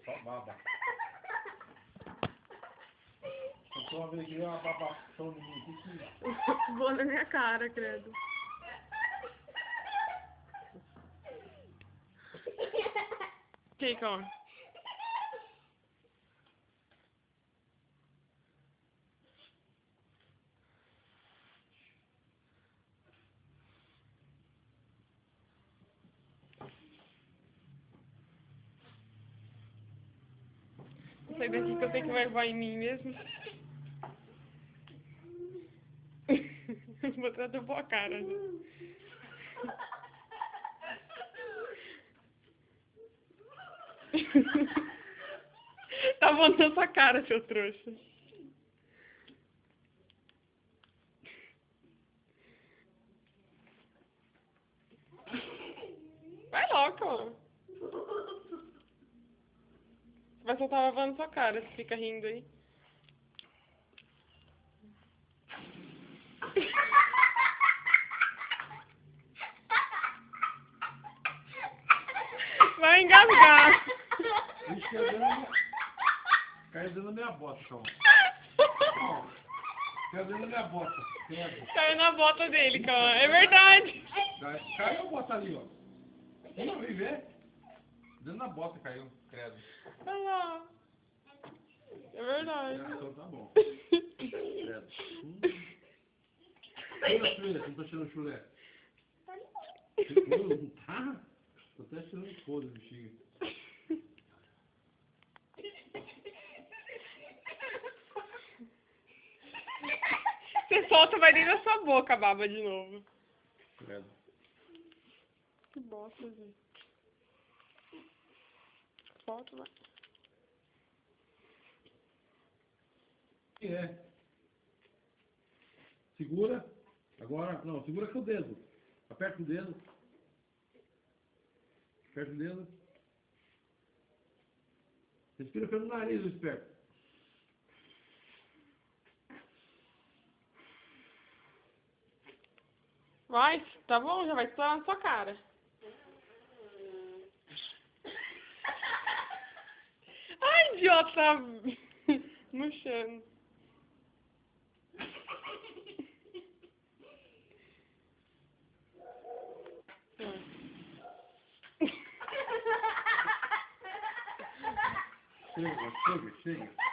Só baba. Eu tô uma vez que uma babação de mim. Vou na minha cara, credo. Take on. Sai daqui que eu tenho que levar em mim mesmo. Vou botar da boa cara. Tá bom na sua cara, seu trouxa. Vai logo, ó. Vai soltar a lavando na sua cara, você fica rindo aí. Vai engasgar. Ixi, caiu dentro da minha bota, calma. Caiu dentro da minha bota. Caiu na bota dele, calma. É verdade. Caiu a bota ali, ó. Não, vem ver. Dentro da bota caiu, credo. Olha lá. É verdade. Então tá bom. Credo. Olha, chulé, não tá cheirando chulé. Não tá? Tô até cheirando podre, bichinho. Você solta, vai dentro da sua boca a baba de novo. Credo. Que bosta, gente. Solta, vai. É. Segura. Agora, não, segura com o dedo. Aperta o dedo. Aperta o dedo. Respira pelo nariz, o esperto. Vai, tá bom, já vai estourar na sua cara. Ai, idiota, tá murchando. Chega, chega, chega.